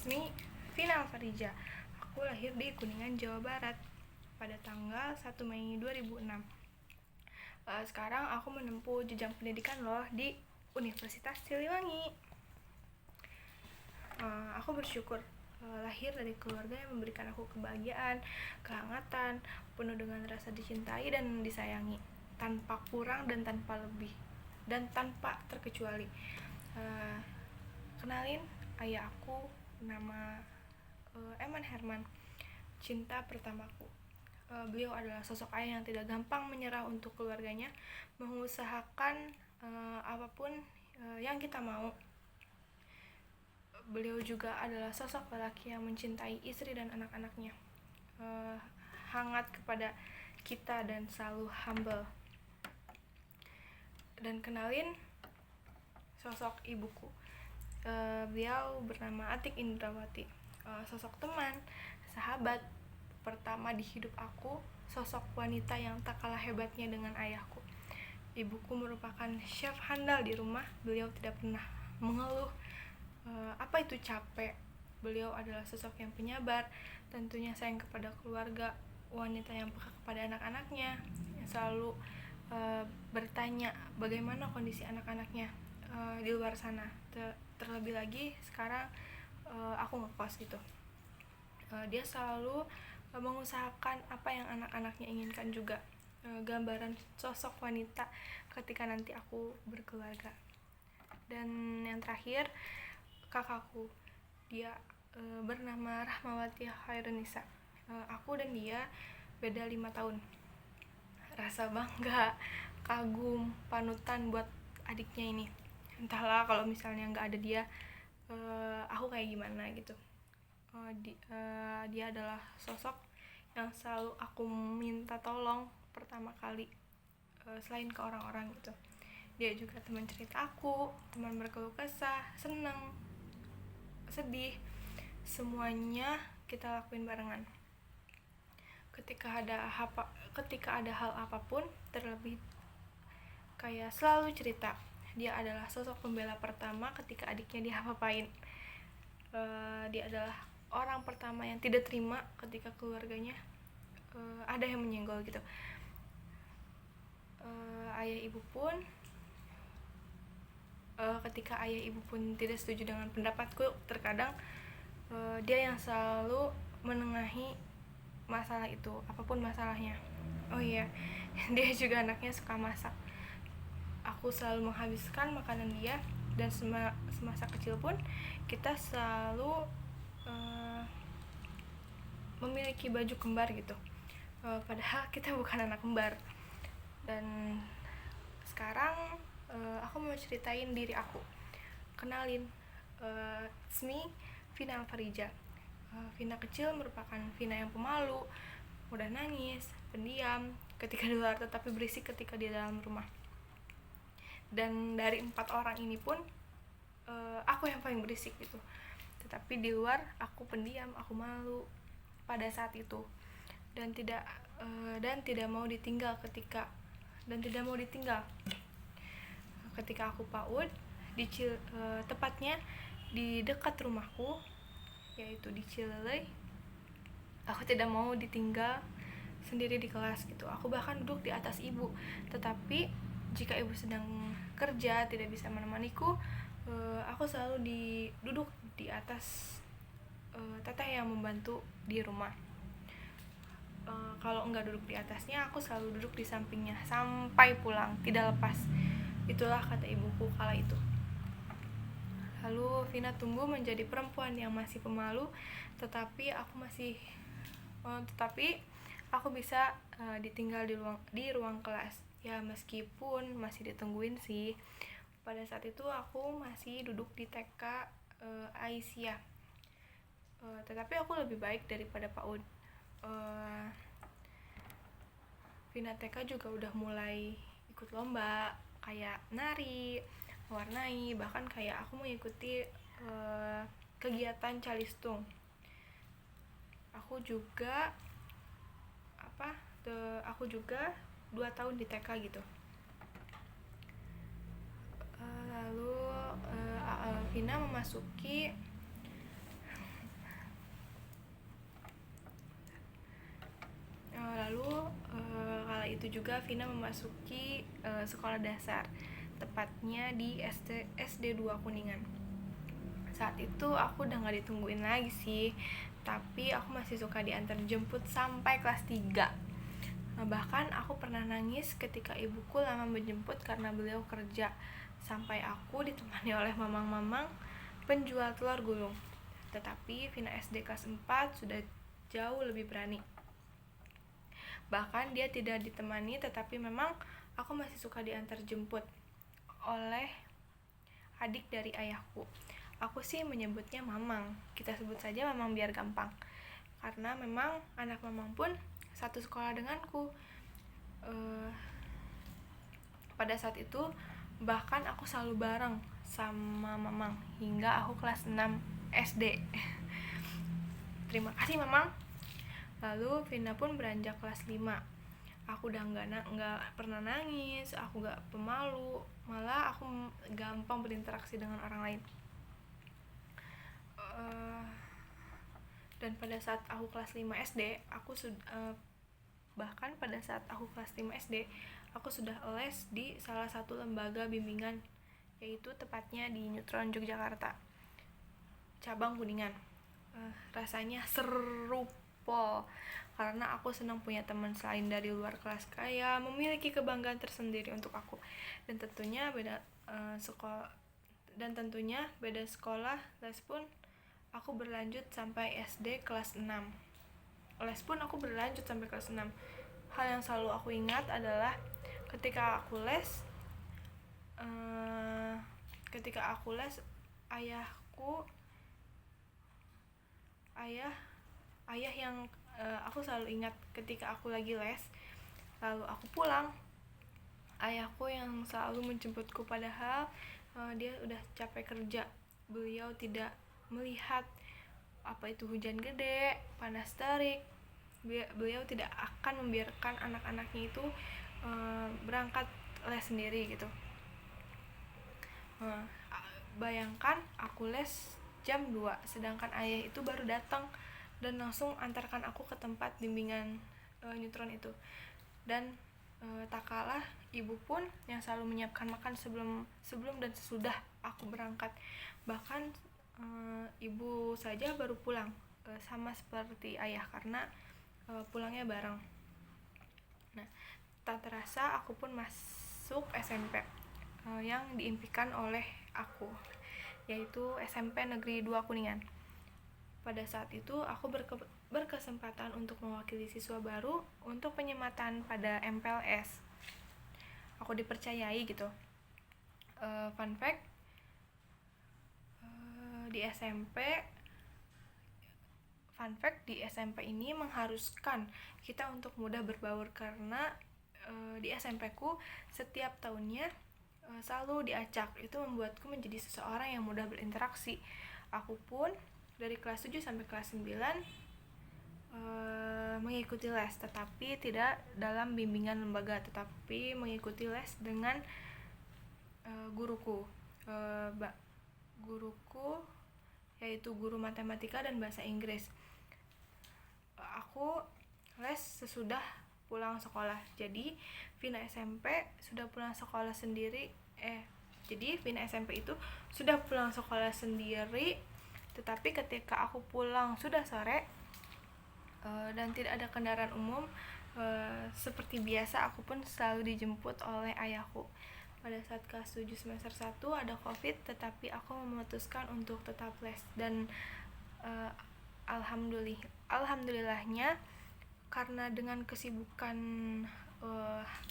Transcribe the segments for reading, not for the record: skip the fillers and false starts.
Resmi Vina Alfarija. Aku lahir di Kuningan, Jawa Barat pada tanggal 1 Mei 2006. Sekarang aku menempuh jenjang pendidikan di Universitas Siliwangi. Aku bersyukur lahir dari keluarga yang memberikan aku kebahagiaan, kehangatan, penuh dengan rasa dicintai dan disayangi, tanpa kurang dan tanpa lebih, dan tanpa terkecuali. Kenalin, ayah aku nama Eman Herman, cinta pertamaku. Beliau adalah sosok ayah yang tidak gampang menyerah untuk keluarganya, mengusahakan apapun yang kita mau. Beliau juga adalah sosok lelaki yang mencintai istri dan anak-anaknya, hangat kepada kita dan selalu humble. Dan kenalin sosok ibuku. Beliau bernama Atik Indrawati, sosok teman, sahabat pertama di hidup aku, sosok wanita yang tak kalah hebatnya dengan ayahku. Ibuku merupakan chef handal di rumah. Beliau tidak pernah mengeluh apa itu capek. Beliau adalah sosok yang penyabar, tentunya sayang kepada keluarga, wanita yang peka kepada anak-anaknya, yang selalu bertanya bagaimana kondisi anak-anaknya di luar sana. Terlebih lagi sekarang aku ngekos gitu. Dia selalu mengusahakan apa yang anak-anaknya inginkan juga. Gambaran sosok wanita ketika nanti aku berkeluarga. Dan yang terakhir, kakakku. Dia bernama Rahmawati Khairunisa. Aku dan dia beda 5 tahun. Rasa bangga, kagum, panutan buat adiknya ini. Entahlah kalau misalnya nggak ada dia, aku kayak gimana gitu. Dia adalah sosok yang selalu aku minta tolong pertama kali, selain ke orang-orang gitu. Dia juga teman cerita aku, teman berkeluh kesah, seneng, sedih, semuanya kita lakuin barengan. Ketika ada hal apapun, terlebih kayak selalu cerita. Dia adalah sosok pembela pertama ketika adiknya diapa-apain. Dia adalah orang pertama yang tidak terima ketika keluarganya ada yang menyenggol gitu. Ketika ayah ibu pun tidak setuju dengan pendapatku, terkadang dia yang selalu menengahi masalah itu, apapun masalahnya. Oh iya, dia juga anaknya suka masak. Aku selalu menghabiskan makanan dia, dan semasa kecil pun kita selalu memiliki baju kembar gitu. Padahal kita bukan anak kembar. Dan sekarang aku mau ceritain diri aku. Kenalin, Resmi Vina Alfarija. Vina kecil merupakan Vina yang pemalu, mudah nangis, pendiam ketika di luar, tetapi berisik ketika di dalam rumah. Dan dari 4 orang ini pun aku yang paling berisik gitu. Tetapi di luar aku pendiam, aku malu pada saat itu, dan tidak mau ditinggal ketika aku PAUD tepatnya di dekat rumahku, yaitu di Cilelei. Aku tidak mau ditinggal sendiri di kelas gitu. Aku bahkan duduk di atas ibu, tetapi jika ibu sedang kerja tidak bisa menemaniku, aku selalu duduk di atas teteh yang membantu di rumah. Kalau enggak duduk di atasnya, aku selalu duduk di sampingnya sampai pulang, tidak lepas. Itulah kata ibuku kala itu. Lalu Vina tumbuh menjadi perempuan yang masih pemalu, tetapi aku bisa ditinggal di ruang kelas. Ya meskipun masih ditungguin sih. Pada saat itu aku masih duduk di TK Aisyah. Tetapi aku lebih baik daripada PAUD. Vina TK juga udah mulai ikut lomba kayak nari, mewarnai, bahkan kayak aku mengikuti kegiatan calistung. Aku juga 2 tahun di TK gitu. Lalu Vina memasuki Lalu kala itu juga Vina memasuki sekolah dasar, tepatnya di SD 2 Kuningan. Saat itu aku udah gak ditungguin lagi sih, tapi aku masih suka diantar jemput sampai kelas 3. Bahkan aku pernah nangis ketika ibuku lama menjemput karena beliau kerja, sampai aku ditemani oleh mamang-mamang penjual telur gulung. Tetapi Vina SD kelas 4 sudah jauh lebih berani. Bahkan dia tidak ditemani, tetapi memang aku masih suka diantar jemput oleh adik dari ayahku. Aku sih menyebutnya mamang, kita sebut saja mamang biar gampang, karena memang anak mamang pun satu sekolah denganku. Pada saat itu bahkan aku selalu bareng sama mamang hingga aku kelas 6 SD. Terima kasih mamang. Lalu Vina pun beranjak kelas 5. Aku udah nggak pernah nangis, aku nggak pemalu, malah aku gampang berinteraksi dengan orang lain. Dan pada saat aku kelas 5 SD, bahkan pada saat aku kelas 5 SD, aku sudah les di salah satu lembaga bimbingan, yaitu tepatnya di Neutron Yogyakarta, cabang Kuningan. Rasanya seru pol, karena aku senang punya teman selain dari luar kelas, kayak memiliki kebanggaan tersendiri untuk aku. Dan tentunya beda sekolah, les pun aku berlanjut sampai SD kelas 6. Les pun aku berlanjut sampai kelas 6. Hal yang selalu aku ingat adalah ketika aku les ayah yang aku selalu ingat ketika aku lagi les, lalu aku pulang, ayahku yang selalu menjemputku, padahal dia udah capek kerja. Beliau tidak melihat apa itu hujan gede, panas terik. Beliau tidak akan membiarkan anak-anaknya itu berangkat les sendiri gitu. Bayangkan aku les jam 2, sedangkan ayah itu baru datang dan langsung antarkan aku ke tempat bimbingan Neutron itu. Dan tak kalah ibu pun yang selalu menyiapkan makan sebelum dan sesudah aku berangkat. Bahkan ibu saja baru pulang, sama seperti ayah, karena pulangnya bareng. Nah, tak terasa aku pun masuk SMP yang diimpikan oleh aku, yaitu SMP Negeri 2 Kuningan. Pada saat itu aku berkesempatan untuk mewakili siswa baru untuk penyematan pada MPLS. Aku dipercayai gitu. Fun fact, di SMP ini mengharuskan kita untuk mudah berbaur, karena di SMP ku setiap tahunnya selalu diacak. Itu membuatku menjadi seseorang yang mudah berinteraksi. Aku pun dari kelas 7 sampai kelas 9 mengikuti les, tetapi tidak dalam bimbingan lembaga, tetapi mengikuti les dengan guruku, yaitu guru matematika dan bahasa Inggris. Aku les sesudah pulang sekolah. Jadi Vina SMP sudah pulang sekolah sendiri. Jadi Vina SMP itu sudah pulang sekolah sendiri, tetapi ketika aku pulang sudah sore dan tidak ada kendaraan umum, seperti biasa aku pun selalu dijemput oleh ayahku. Pada saat kelas 7 semester 1 ada COVID, tetapi aku memutuskan untuk tetap les. Dan alhamdulillahnya, karena dengan kesibukan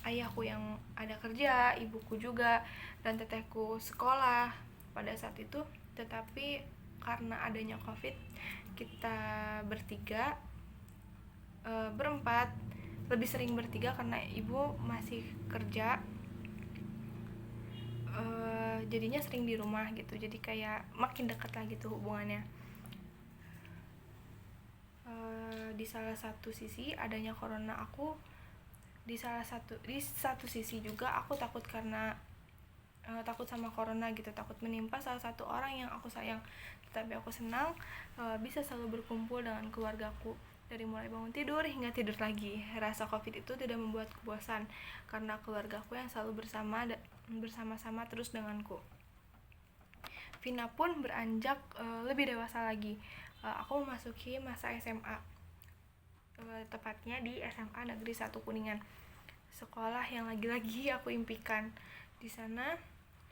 ayahku yang ada kerja, ibuku juga, dan tetehku sekolah pada saat itu, tetapi karena adanya COVID, kita berempat, lebih sering bertiga karena ibu masih kerja, jadinya sering di rumah gitu. Jadi kayak makin dekat lah gitu hubungannya. Di salah satu sisi adanya corona, di satu sisi juga aku takut, karena takut sama corona gitu, takut menimpa salah satu orang yang aku sayang. Tapi aku senang bisa selalu berkumpul dengan keluargaku. dari mulai bangun tidur hingga tidur lagi. Rasa COVID itu tidak membuatku bosan karena keluargaku yang selalu bersama-sama terus denganku. Vina pun beranjak lebih dewasa lagi. Aku memasuki masa SMA, tepatnya di SMA Negeri 1 Kuningan, sekolah yang lagi-lagi aku impikan. Di sana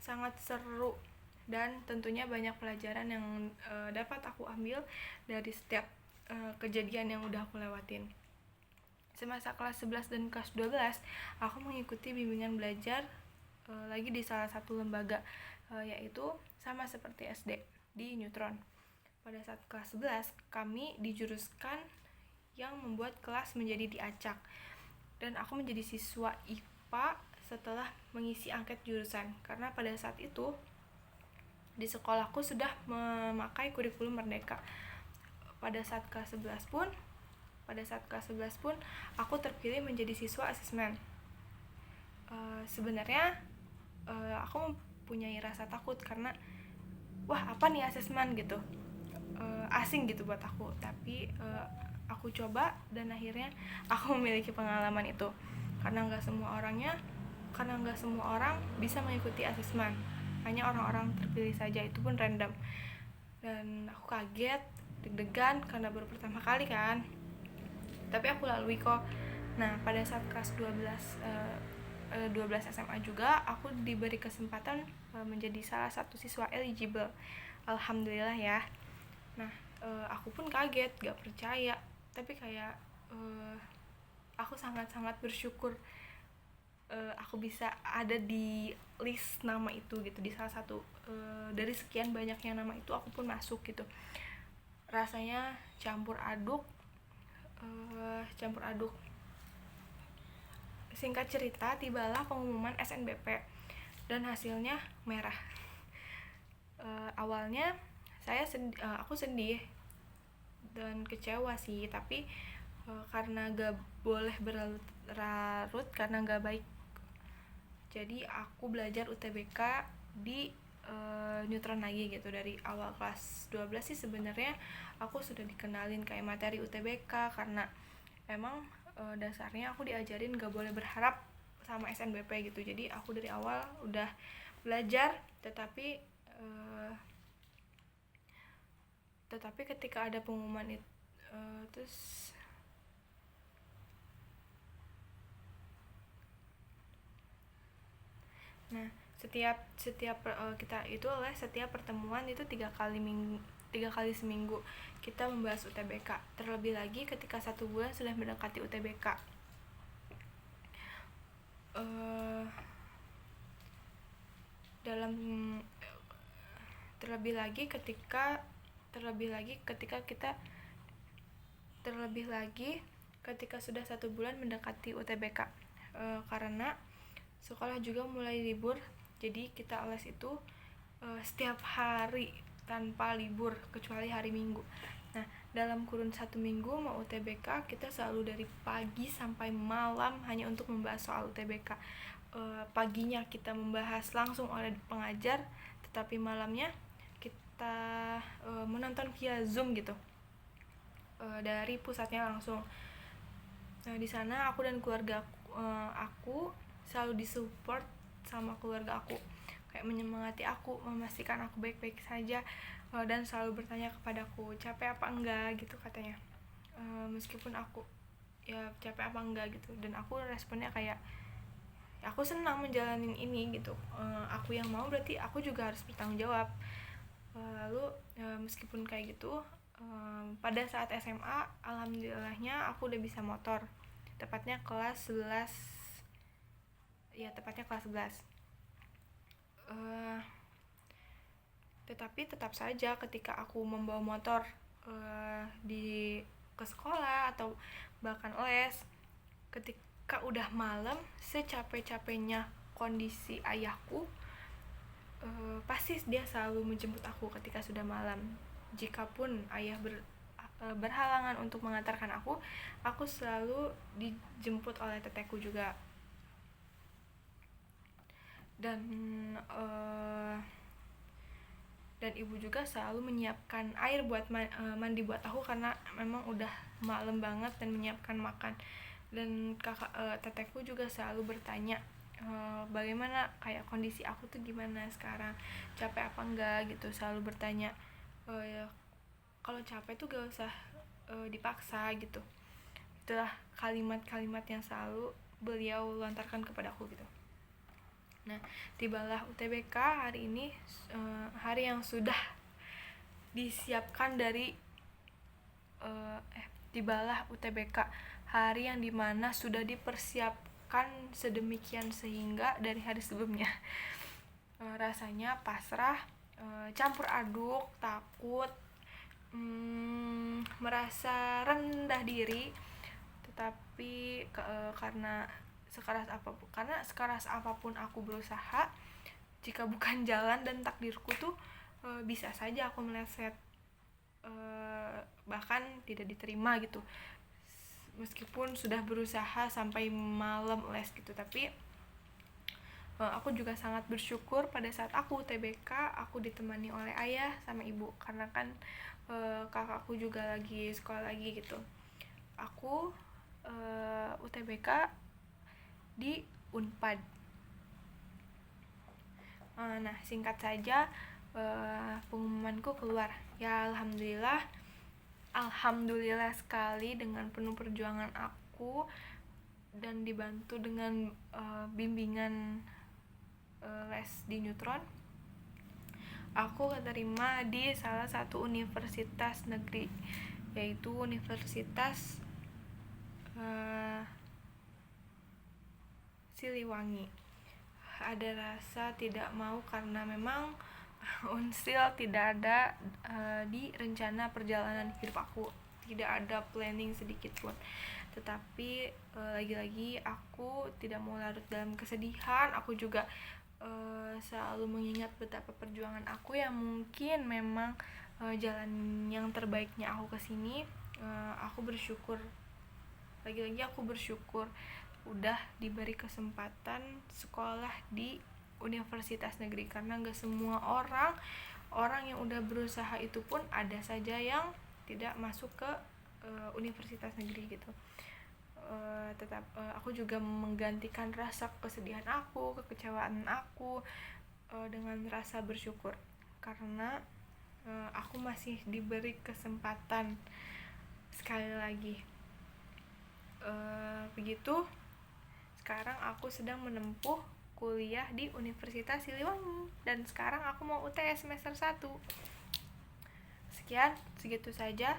sangat seru dan tentunya banyak pelajaran yang dapat aku ambil dari setiap kejadian yang udah aku lewatin. Semasa kelas 11 dan kelas 12, aku mengikuti bimbingan belajar lagi di salah satu lembaga, yaitu sama seperti SD di Neutron. Pada saat kelas 11, kami dijuruskan yang membuat kelas menjadi diacak, dan aku menjadi siswa IPA setelah mengisi angket jurusan, karena pada saat itu di sekolahku sudah memakai kurikulum merdeka. Pada saat kelas 11 pun aku terpilih menjadi siswa asesmen. Sebenarnya aku mempunyai rasa takut karena wah, apa nih asesmen gitu, asing gitu buat aku. Tapi aku coba dan akhirnya aku memiliki pengalaman itu, karena nggak semua orang bisa mengikuti asesmen, hanya orang-orang terpilih saja, itu pun random. Dan aku kaget, deg-degan karena baru pertama kali kan, tapi aku lalui kok. Nah, pada saat kelas 12 SMA juga aku diberi kesempatan menjadi salah satu siswa eligible. Alhamdulillah ya. Nah, aku pun kaget, gak percaya, tapi kayak aku sangat-sangat bersyukur aku bisa ada di list nama itu gitu, di salah satu dari sekian banyaknya nama itu aku pun masuk gitu. Rasanya campur aduk. Singkat cerita, tibalah pengumuman SNBP dan hasilnya merah. Awalnya aku sedih dan kecewa sih, tapi karena gak boleh berlarut karena gak baik, jadi aku belajar UTBK di Neutron lagi gitu. Dari awal kelas 12 sih sebenarnya aku sudah dikenalin kayak materi UTBK, karena emang dasarnya aku diajarin gak boleh berharap sama SNBP gitu. Jadi aku dari awal udah belajar, tetapi ketika ada pengumuman itu terus nah, setiap kita itu oleh setiap pertemuan itu 3 kali seminggu kita membahas UTBK. Terlebih lagi ketika 1 bulan sudah mendekati UTBK. Terlebih lagi ketika sudah 1 bulan mendekati UTBK, karena sekolah juga mulai libur, jadi kita les itu setiap hari tanpa libur kecuali hari Minggu. Nah, dalam kurun 1 minggu mau UTBK, kita selalu dari pagi sampai malam hanya untuk membahas soal UTBK. Paginya kita membahas langsung oleh pengajar, tetapi malamnya kita menonton via Zoom gitu, dari pusatnya langsung. Nah, di sana aku dan keluarga aku selalu disupport sama keluarga aku, kayak menyemangati aku, memastikan aku baik-baik saja, dan selalu bertanya kepadaku capek apa enggak gitu katanya. Meskipun aku ya capek apa enggak gitu, dan aku responnya kayak aku senang menjalanin ini gitu. Aku yang mau, berarti aku juga harus bertanggung jawab. Lalu meskipun kayak gitu, pada saat SMA alhamdulillahnya aku udah bisa motor, tepatnya kelas 11. Tetapi tetap saja ketika aku membawa motor ke sekolah atau bahkan les, ketika udah malam, secapek-capeknya kondisi ayahku, pasti dia selalu menjemput aku ketika sudah malam. Jikapun ayah berhalangan untuk mengantarkan aku selalu dijemput oleh teteku juga. Dan dan ibu juga selalu menyiapkan air buat mandi buat aku karena memang udah malam banget, dan menyiapkan makan. Dan teteku juga selalu bertanya bagaimana kayak kondisi aku tuh gimana sekarang, capek apa enggak gitu, selalu bertanya. Ya, kalau capek tuh gak usah dipaksa gitu. Itulah kalimat-kalimat yang selalu beliau lontarkan kepadaku gitu. Nah, tibalah UTBK hari ini, hari yang sudah disiapkan dari tibalah UTBK, hari yang dimana sudah dipersiapkan sedemikian sehingga dari hari sebelumnya rasanya pasrah, campur aduk, takut, merasa rendah diri. Tetapi karena sekeras apapun aku berusaha, jika bukan jalan dan takdirku tuh bisa saja aku meleset, bahkan tidak diterima gitu, meskipun sudah berusaha sampai malam les gitu. Tapi aku juga sangat bersyukur pada saat aku UTBK aku ditemani oleh ayah sama ibu, karena kan kakakku juga lagi sekolah lagi gitu. Aku UTBK di Unpad. Nah, singkat saja, pengumumanku keluar. Ya alhamdulillah sekali, dengan penuh perjuangan aku dan dibantu dengan bimbingan les di Neutron, aku keterima di salah satu universitas negeri, yaitu Universitas Siliwangi. Ada rasa tidak mau karena memang Unsil tidak ada di rencana perjalanan hidup aku, tidak ada planning sedikit pun. Tetapi lagi-lagi aku tidak mau larut dalam kesedihan. Aku juga selalu mengingat betapa perjuangan aku yang mungkin memang jalan yang terbaiknya aku kesini. Aku bersyukur, lagi-lagi aku bersyukur udah diberi kesempatan sekolah di universitas negeri, karena gak semua orang yang udah berusaha itu pun ada saja yang tidak masuk ke universitas negeri gitu. Aku juga menggantikan rasa kesedihan aku, kekecewaan aku dengan rasa bersyukur, karena aku masih diberi kesempatan sekali lagi. Begitu. Sekarang aku sedang menempuh kuliah di Universitas Siliwangi, dan sekarang aku mau UTS semester 1. Segitu saja.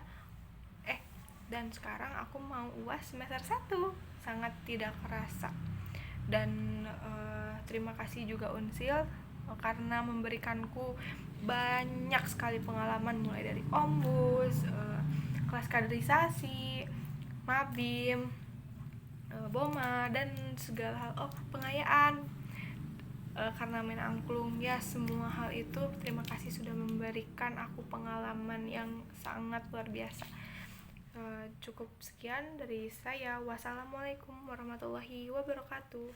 Dan sekarang aku mau UAS semester 1. Sangat tidak kerasa. Dan terima kasih juga Unsil karena memberikanku banyak sekali pengalaman, mulai dari ombus, kelas kaderisasi, mabim, BOMA, dan segala hal, pengayaan, karena main angklung. Ya, semua hal itu terima kasih sudah memberikan aku pengalaman yang sangat luar biasa. Cukup sekian dari saya. Wassalamualaikum warahmatullahi wabarakatuh.